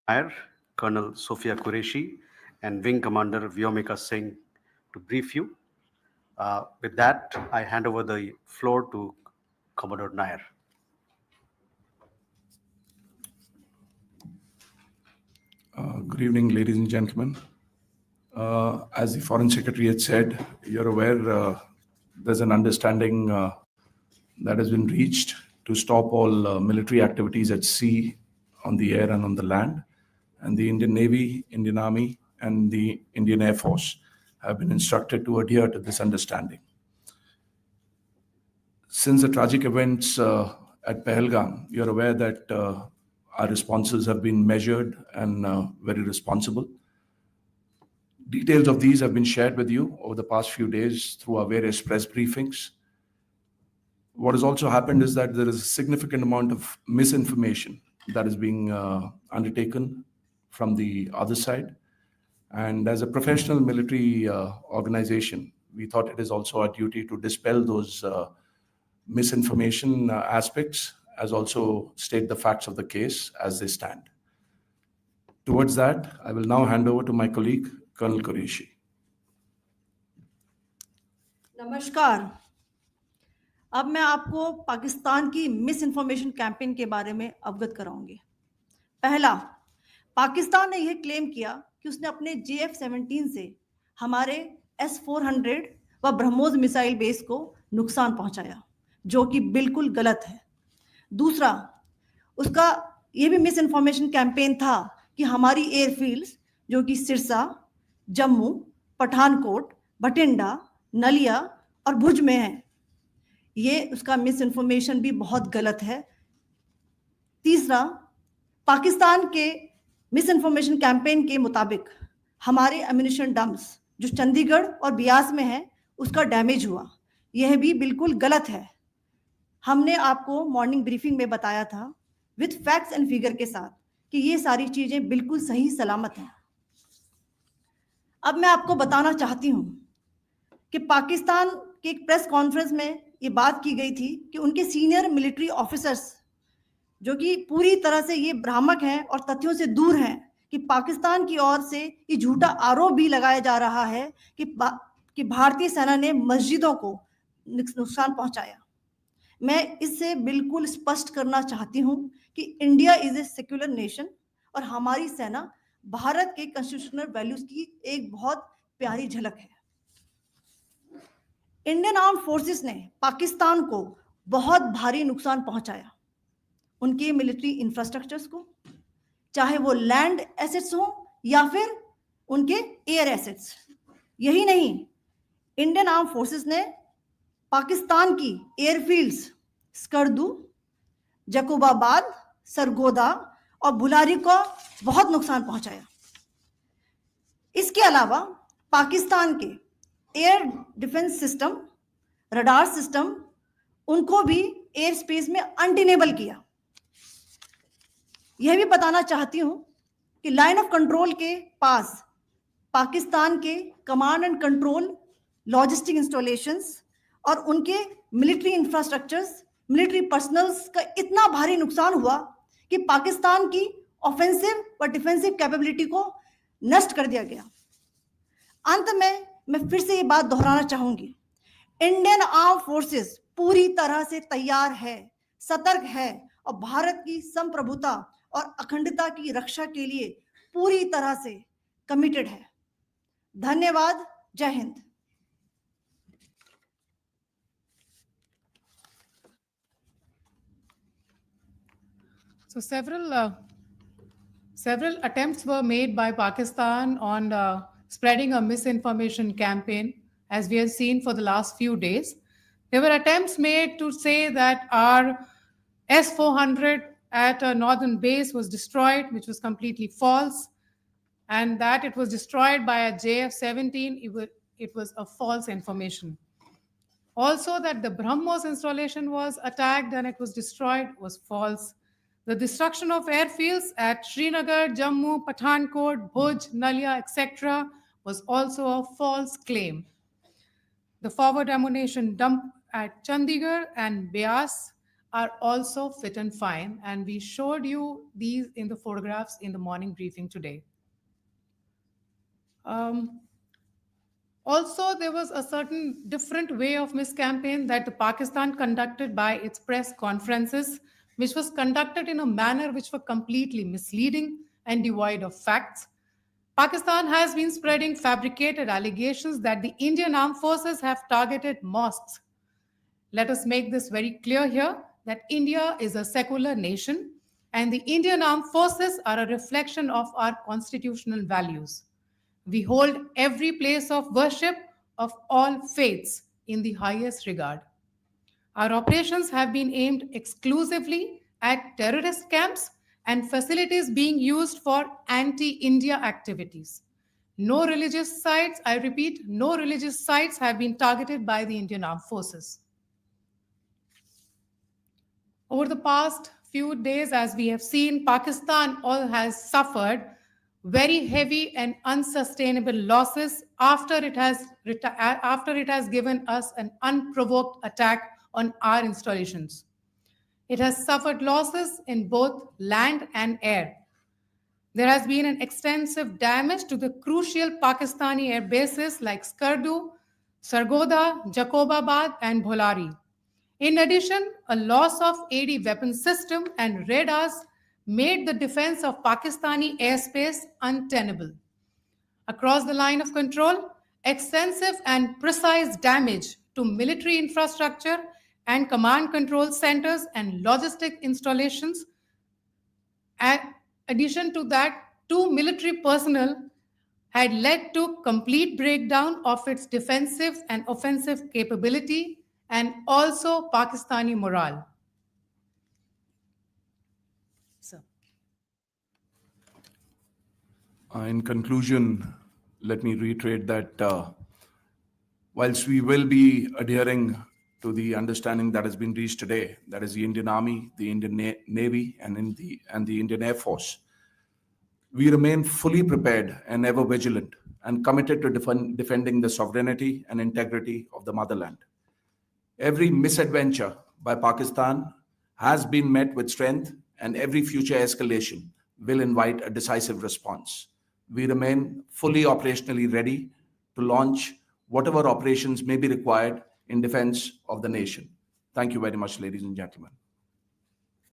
Nair, Colonel Sophia Qureshi, and Wing Commander Vyomika Singh to brief you. With that, I hand over the floor to Commodore Nair. Good evening, ladies and gentlemen. As the Foreign Secretary had said, you're aware there's an understanding that has been reached to stop all military activities at sea, on the air, and on the land. And the Indian Navy, Indian Army, and the Indian Air Force have been instructed to adhere to this understanding. Since the tragic events at Pahalgam, you're aware that our responses have been measured and very responsible. Details of these have been shared with you over the past few days through our various press briefings. What has also happened is that there is a significant amount of misinformation that is being undertaken from the other side. And as a professional military organization, we thought it is also our duty to dispel those misinformation aspects, as also state the facts of the case as they stand. Towards that, I will now hand over to my colleague, Colonel Qureshi. नमस्कार। अब मैं आपको पाकिस्तान की miss information campaign के बारे में अवगत कराऊंगी। पहला, पाकिस्तान ने यह क्लेम किया कि उसने अपने JF-17 से हमारे S-400 व ब्रह्मोस मिसाइल बेस को नुकसान पहुंचाया, जो कि बिल्कुल गलत है। दूसरा, उसका यह भी मिस इन्फॉर्मेशन कैंपेन था कि हमारी एयरफील्ड्स जो कि सिरसा, जम्मू, पठानकोट, बठिंडा, नलिया और भुज में है, ये उसका मिस इन्फॉर्मेशन भी बहुत गलत है। तीसरा, पाकिस्तान के मिस इन्फॉर्मेशन कैंपेन के मुताबिक हमारे एम्यूनिशन डम्प्स जो चंडीगढ़ और बियास में है उसका डैमेज हुआ, यह भी बिल्कुल गलत है। हमने आपको मॉर्निंग ब्रीफिंग में बताया था विद फैक्ट्स एंड फिगर के साथ कि ये सारी चीजें बिल्कुल सही सलामत हैं। अब मैं आपको बताना चाहती हूं कि पाकिस्तान के एक प्रेस कॉन्फ्रेंस में ये बात की गई थी कि उनके सीनियर मिलिट्री ऑफिसर्स जो कि पूरी तरह से ये भ्रामक हैं और तथ्यों से दूर हैं कि पाकिस्तान की ओर से ये झूठा आरोप भी लगाया जा रहा है कि भारतीय सेना ने मस्जिदों को नुकसान पहुंचाया। मैं इससे बिल्कुल स्पष्ट करना चाहती हूं कि India is a secular nation और हमारी सेना भारत के कॉन्स्टिट्यूशनल वैल्यूज की एक बहुत प्यारी झलक है। इंडियन आर्म फोर्सेस ने पाकिस्तान को बहुत भारी नुकसान पहुंचाया, उनके मिलिट्री इंफ्रास्ट्रक्चर्स को, चाहे वो लैंड एसेट्स हो या फिर उनके एयर एसेट्स। यही नहीं, इंडियन आर्म फोर्सेस ने पाकिस्तान की एयरफील्ड्स स्कर्दू, जकोबाबाद, सरगोदा और बुलारी को बहुत नुकसान पहुंचाया। इसके अलावा पाकिस्तान के air defence system, radar system, उनको भी एयर स्पेस में अनटेनेबल किया। यह भी बताना चाहती हूं कि लाइन ऑफ कंट्रोल के पास पाकिस्तान के command and control logistic installations और उनके मिलिट्री इंफ्रास्ट्रक्चर्स, मिलिट्री पर्सनल्स का इतना भारी नुकसान हुआ कि पाकिस्तान की ऑफेंसिव व डिफेंसिव कैपेबिलिटी को नष्ट कर दिया गया। अंत में मैं फिर से ये बात दोहराना चाहूंगी, इंडियन आर्म फोर्सेस पूरी तरह से तैयार है, सतर्क है और भारत की संप्रभुता और अखंडता की रक्षा के लिए पूरी तरह से कमिटेड है। धन्यवाद। जय Hind. So several attempts were made by Pakistan on spreading a misinformation campaign, as we have seen for the last few days. There were attempts made to say that our S-400 at a northern base was destroyed, which was completely false, and that it was destroyed by a JF-17. It was a false information. Also, that the BrahMos installation was attacked and it was destroyed was false. The destruction of airfields at Srinagar, Jammu, Pathankot, Bhuj, Nalia, etc. was also a false claim. The forward ammunition dump at Chandigarh and Beas are also fit and fine, and we showed you these in the photographs in the morning briefing today. Also, there was a certain different way of Miss campaign that the Pakistan conducted by its press conferences, which was conducted in a manner which were completely misleading and devoid of facts. Pakistan has been spreading fabricated allegations that the Indian armed forces have targeted mosques. Let us make this very clear here that India is a secular nation and the Indian armed forces are a reflection of our constitutional values. We hold every place of worship of all faiths in the highest regard. Our operations have been aimed exclusively at terrorist camps and facilities being used for anti India activities. No religious sites, I repeat, no religious sites have been targeted by the Indian Armed Forces. Over the past few days, as we have seen, Pakistan all has suffered very heavy and unsustainable losses after it has given us an unprovoked attack on our installations. It has suffered losses in both land and air. There has been an extensive damage to the crucial Pakistani air bases like Skardu, Sargodha, Jacobabad, and Bholari. In addition, a loss of AD weapon system and radars made the defense of Pakistani airspace untenable. Across the line of control, extensive and precise damage to military infrastructure and command control centers and logistic installations. In addition to that, 2 military personnel had led to complete breakdown of its defensive and offensive capability and also Pakistani morale. So. In conclusion, let me reiterate that whilst we will be adhering to the understanding that has been reached today, that is the Indian Army, the Indian Navy, and the Indian Air Force, we remain fully prepared and ever vigilant and committed to defending the sovereignty and integrity of the motherland. Every misadventure by Pakistan has been met with strength, and every future escalation will invite a decisive response. We remain fully operationally ready to launch whatever operations may be required in defense of the nation. Thank you very much, ladies and gentlemen.